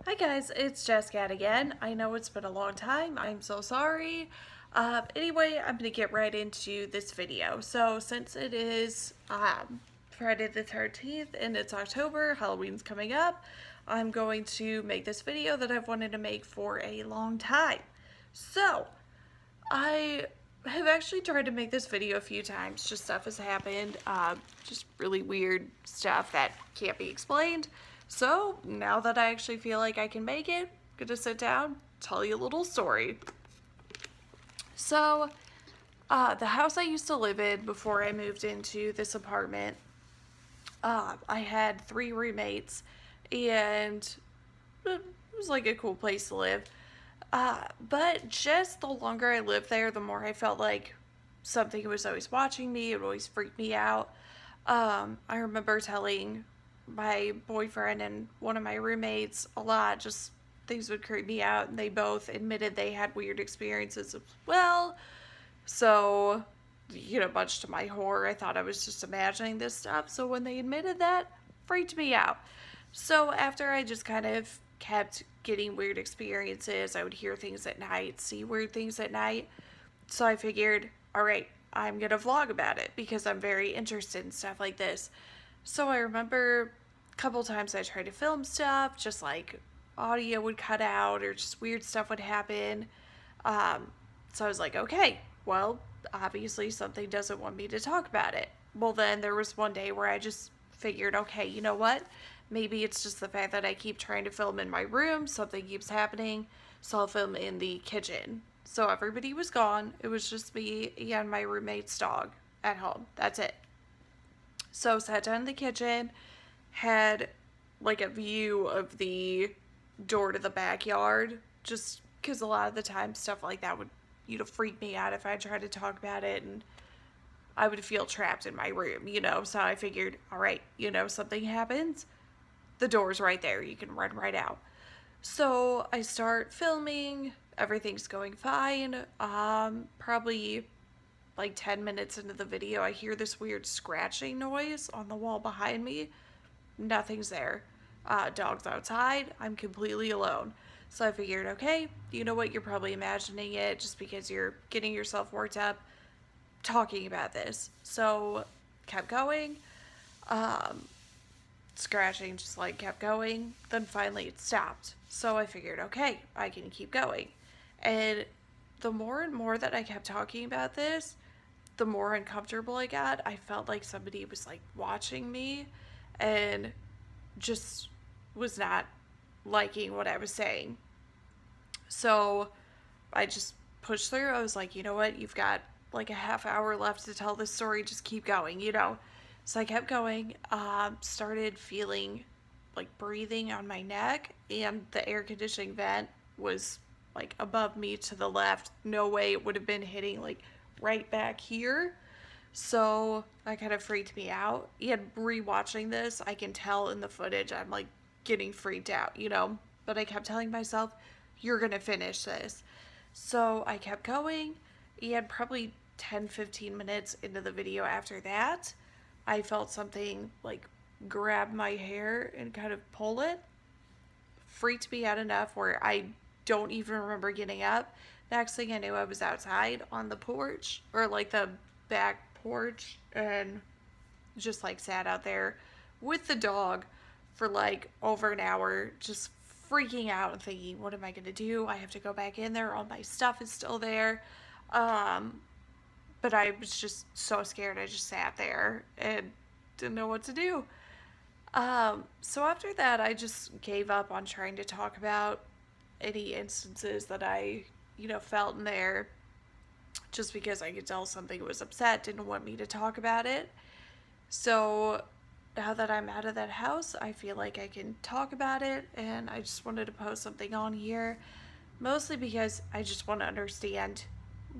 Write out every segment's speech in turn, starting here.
Hi guys, it's Jessica again. I know it's been a long time. I'm so sorry. Anyway, I'm gonna get right into this video. So since it is Friday the 13th and it's October, Halloween's coming up, I'm going to make this video that I've wanted to make for a long time. So I have actually tried to make this video a few times. Just stuff has happened. Just really weird stuff that can't be explained. So now that I actually feel like I can make it, I'm gonna sit down, tell you a little story. So, the house I used to live in before I moved into this apartment, I had 3 roommates, and it was like a cool place to live. But just the longer I lived there, the more I felt like something was always watching me. It always freaked me out. I remember telling my boyfriend and one of my roommates a lot, just things would creep me out, and they both admitted they had weird experiences as well. So, much to my horror, I thought I was just imagining this stuff. So when they admitted that, freaked me out. So after I just kind of kept getting weird experiences, I would hear things at night, see weird things at night. So I figured, all right, I'm going to vlog about it because I'm very interested in stuff like this. So I remember a couple times I tried to film stuff, just like audio would cut out or just weird stuff would happen. So I was like, okay, well, obviously something doesn't want me to talk about it. Well, then there was one day where I just figured, okay, you know what? Maybe it's just the fact that I keep trying to film in my room, something keeps happening, so I'll film in the kitchen. So everybody was gone. It was just me and my roommate's dog at home. That's it. So sat down in the kitchen, had like a view of the door to the backyard, just because a lot of the time stuff like that would, freak me out if I tried to talk about it, and I would feel trapped in my room. So I figured, all right, something happens, the door's right there, you can run right out. So I start filming, everything's going fine. Probably like 10 minutes into the video, I hear this weird scratching noise on the wall behind me. Nothing's there. Dog's outside. I'm completely alone. So I figured, okay, you know what? You're probably imagining it just because you're getting yourself worked up talking about this. So kept going. Um, Scratching just like kept going. Then finally it stopped. So I figured, okay, I can keep going. And the more and more that I kept talking about this, the more uncomfortable I got. I felt like somebody was like watching me and just was not liking what I was saying. So I just pushed through. I was like, you know what? You've got like a half hour left to tell this story. Just keep going. So I kept going. Started feeling like breathing on my neck, and the air conditioning vent was like above me to the left. No way it would have been hitting like right back here. So that kind of freaked me out. And rewatching this, I can tell in the footage I'm like getting freaked out. But I kept telling myself, you're gonna finish this. So I kept going, and probably 10-15 minutes into the video after that, I felt something like grab my hair and kind of pull it. Freaked me out enough where I don't even remember getting up. Next thing I knew, I was outside on the porch, or like the back porch, and just like sat out there with the dog for like over an hour, just freaking out and thinking, what am I gonna do? I have to go back in there. All my stuff is still there. But I was just so scared. I just sat there and didn't know what to do. So after that, I just gave up on trying to talk about any instances that I, felt in there, just because I could tell something was upset, didn't want me to talk about it. So now that I'm out of that house, I feel like I can talk about it, and I just wanted to post something on here, mostly because I just want to understand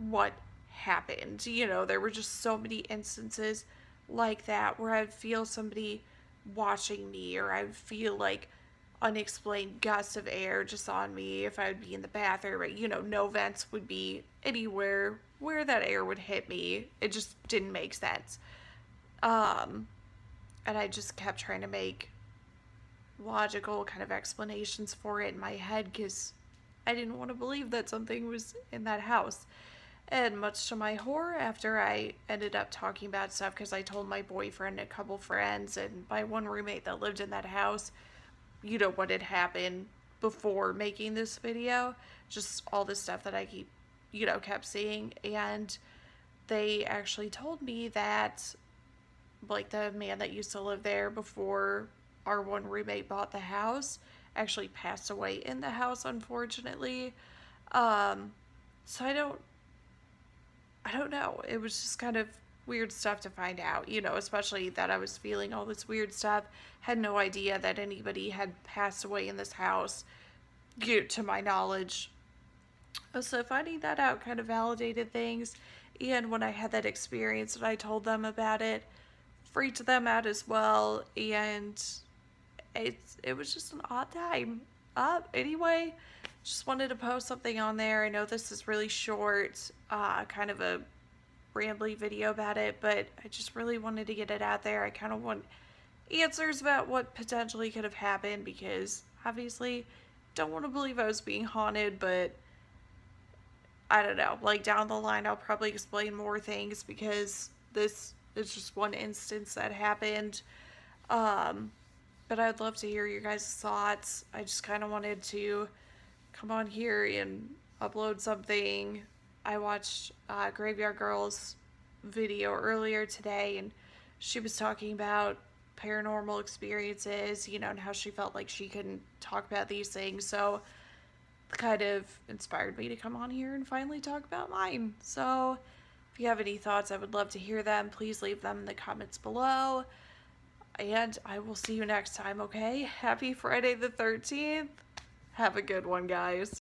what happened. There were just so many instances like that where I'd feel somebody watching me, or I'd feel like unexplained gusts of air just on me if I would be in the bathroom. But, no vents would be anywhere where that air would hit me. It just didn't make sense. And I just kept trying to make logical kind of explanations for it in my head because I didn't want to believe that something was in that house. And much to my horror, after I ended up talking about stuff, because I told my boyfriend, a couple friends, and my one roommate that lived in that house, what had happened before making this video, just all the stuff that I kept seeing. And they actually told me that, like, the man that used to live there before our one roommate bought the house actually passed away in the house, unfortunately. Um, so I don't know. It was just kind of weird stuff to find out, especially that I was feeling all this weird stuff. Had no idea that anybody had passed away in this house, to my knowledge. So finding that out kind of validated things. And when I had that experience and I told them about it, freaked them out as well. And it was just an odd time. Anyway, just wanted to post something on there. I know this is really short, kind of a rambly video about it, but I just really wanted to get it out there. I kind of want answers about what potentially could have happened because obviously don't want to believe I was being haunted, but I don't know. Like down the line, I'll probably explain more things because this is just one instance that happened. Um, but I'd love to hear your guys' thoughts. I just kind of wanted to come on here and upload something. I watched Graveyard Girl's video earlier today, and she was talking about paranormal experiences, and how she felt like she couldn't talk about these things. So kind of inspired me to come on here and finally talk about mine. So if you have any thoughts, I would love to hear them. Please leave them in the comments below. And I will see you next time, okay? Happy Friday the 13th. Have a good one, guys.